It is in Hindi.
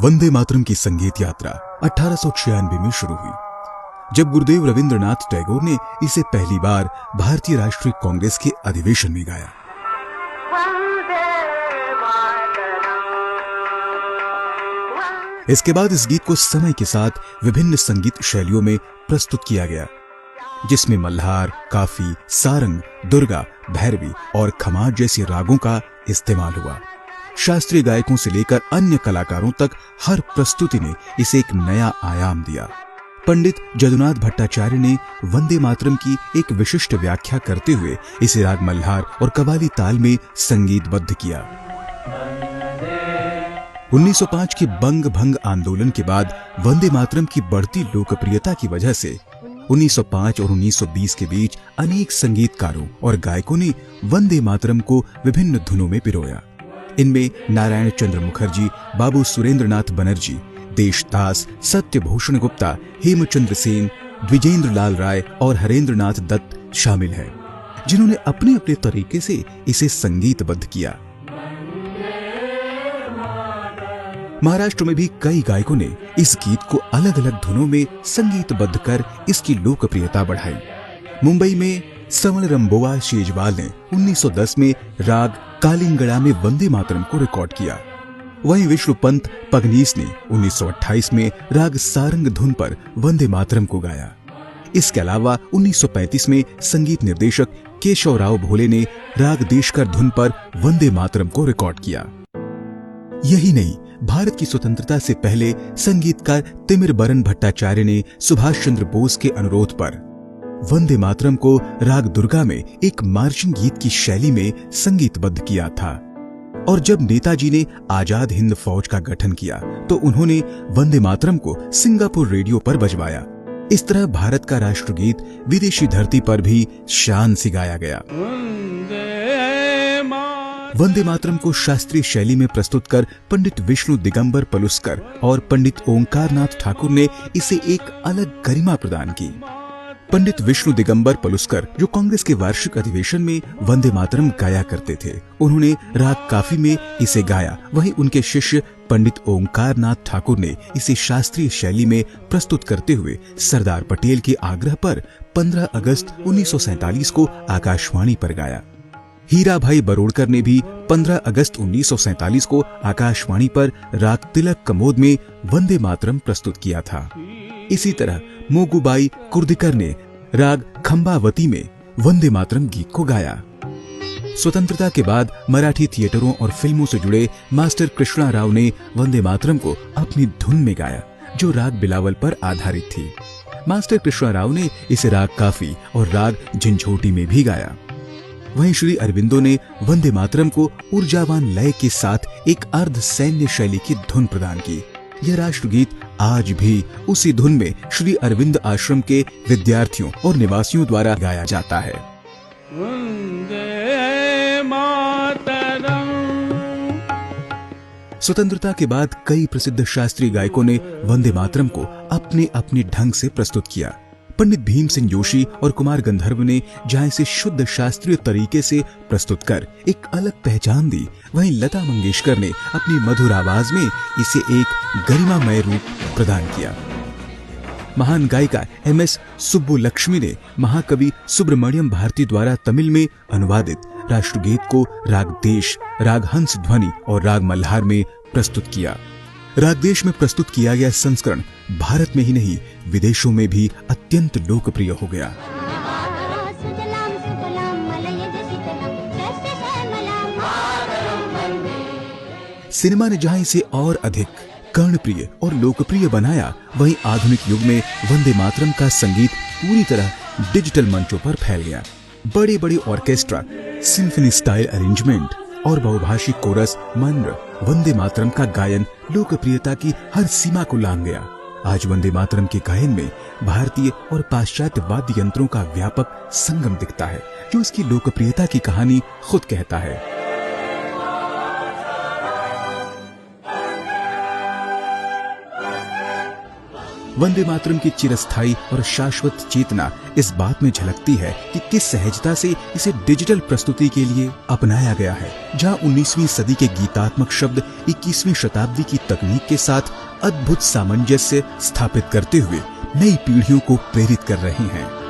वंदे मातरम की संगीत यात्रा 1896 में शुरू हुई, जब गुरुदेव रविंद्रनाथ टैगोर ने इसे पहली बार भारतीय राष्ट्रीय कांग्रेस के अधिवेशन में गाया। इसके बाद इस गीत को समय के साथ विभिन्न संगीत शैलियों में प्रस्तुत किया गया, जिसमें मल्हार, काफी, सारंग, दुर्गा, भैरवी और खमार जैसे रागों का इस्तेमाल हुआ। शास्त्रीय गायकों से लेकर अन्य कलाकारों तक हर प्रस्तुति ने इसे एक नया आयाम दिया। पंडित जदुनाथ भट्टाचार्य ने वंदे मातरम की एक विशिष्ट व्याख्या करते हुए इसे राग मल्हार और कव्वाली ताल में संगीतबद्ध किया। 1905 के बंग भंग आंदोलन के बाद वंदे मातरम की बढ़ती लोकप्रियता की वजह से 1905 और 1920 के बीच अनेक संगीतकारों और गायकों ने वंदे मातरम को विभिन्न धुनों में पिरोया। इनमें नारायण चंद्र मुखर्जी, बाबू सुरेंद्रनाथ बनर्जी, देशदास, सत्यभूषण गुप्ता, हेमचंद्र सेन, द्विजेंद्र लाल राय और हरेंद्रनाथ दत्त शामिल हैं, जिन्होंने अपने अपने तरीके से इसे संगीतबद्ध किया। महाराष्ट्र में भी कई गायकों ने इस गीत को अलग अलग धुनों में संगीतबद्ध कर इसकी लोकप्रियता बढ़ाई। मुंबई में समल रंबोवा शेजवाल ने 1910 में राग कालिंगड़ा में वंदे मातरम को रिकॉर्ड किया। वहीं विष्णु पंत पगनीस ने 1928 में राग सारंग धुन पर वंदे मातरम को गाया। इसके अलावा 1935 में संगीत निर्देशक केशवराव भोले ने राग देशकर धुन पर वंदे मातरम को रिकॉर्ड किया। यही नहीं, भारत की स्वतंत्रता से पहले संगीतकार तिमिरबरन भट्टाचार्य ने सुभाष चंद्र बोस के अनुरोध पर वंदे मातरम को राग दुर्गा में एक मार्चिंग गीत की शैली में संगीतबद्ध किया था। और जब नेताजी ने आजाद हिंद फौज का गठन किया तो उन्होंने वंदे मातरम को सिंगापुर रेडियो पर बजवाया। इस तरह भारत का राष्ट्रगीत विदेशी धरती पर भी शान से गाया गया। वंदे मातरम को शास्त्रीय शैली में प्रस्तुत कर पंडित विष्णु दिगंबर पलुस्कर और पंडित ओंकारनाथ ठाकुर ने इसे एक अलग गरिमा प्रदान की। पंडित विष्णु दिगंबर पलुस्कर, जो कांग्रेस के वार्षिक अधिवेशन में वंदे मातरम गाया करते थे, उन्होंने राग काफी में इसे गाया। वहीं उनके शिष्य पंडित ओंकारनाथ ठाकुर ने इसे शास्त्रीय शैली में प्रस्तुत करते हुए सरदार पटेल के आग्रह पर 15 अगस्त 1947 को आकाशवाणी पर गाया। हीरा भाई बरोड़कर ने भी 15 अगस्त 1947 को आकाशवाणी पर राग तिलक कमोद में वंदे मातरम प्रस्तुत किया था। इसी तरह मोगूबाई कुर्दिकर ने राग खंबावती में वंदे मातरम गीत को गाया। स्वतंत्रता के बाद मराठी थिएटरों और फिल्मों से जुड़े मास्टर कृष्णा राव ने वंदे मातरम को अपनी धुन में गाया, जो राग बिलावल पर आधारित थी। मास्टर कृष्णा राव ने इसे राग काफी और राग झंझोटी में भी गाया। वहीं श्री अरविंदो ने वंदे मातरम को ऊर्जावान लय के साथ एक अर्ध सैन्य शैली की धुन प्रदान की। यह राष्ट्रगीत आज भी उसी धुन में श्री अरविंद आश्रम के विद्यार्थियों और निवासियों द्वारा गाया जाता है। स्वतंत्रता के बाद कई प्रसिद्ध शास्त्रीय गायकों ने वंदे मातरम को अपने अपने ढंग से प्रस्तुत किया। पंडित भीम सिंह जोशी और कुमार गंधर्व ने जहां इसे शुद्ध शास्त्रीय तरीके से प्रस्तुत कर एक अलग पहचान दी, वहीं लता मंगेशकर ने अपनी मधुर आवाज में इसे एक गरिमामय रूप प्रदान किया। महान गायिका MS सुब्बुलक्ष्मी ने महाकवि सुब्रमण्यम भारती द्वारा तमिल में अनुवादित राष्ट्रगीत को राग देश, राग हंस ध्वनि और राग मल्हार में प्रस्तुत किया। रागदेश में प्रस्तुत किया गया संस्करण भारत में ही नहीं, विदेशों में भी अत्यंत लोकप्रिय हो गया। सिनेमा ने जहां इसे और अधिक कर्णप्रिय और लोकप्रिय बनाया, वहीं आधुनिक युग में वंदे मातरम का संगीत पूरी तरह डिजिटल मंचों पर फैल गया। बड़े बड़े ऑर्केस्ट्रा, सिम्फनी स्टाइल अरेंजमेंट और बहुभाषी कोरस मंद्र वंदे मातरम का गायन लोकप्रियता की हर सीमा को लांघ गया। आज वंदे मातरम के गायन में भारतीय और पाश्चात्य वाद्य यंत्रों का व्यापक संगम दिखता है, जो इसकी लोकप्रियता की कहानी खुद कहता है। वंदे मातरम की चिरस्थायी और शाश्वत चेतना इस बात में झलकती है कि किस सहजता से इसे डिजिटल प्रस्तुति के लिए अपनाया गया है, जहां 19वीं सदी के गीतात्मक शब्द 21वीं शताब्दी की तकनीक के साथ अद्भुत सामंजस्य स्थापित करते हुए नई पीढ़ियों को प्रेरित कर रहे हैं।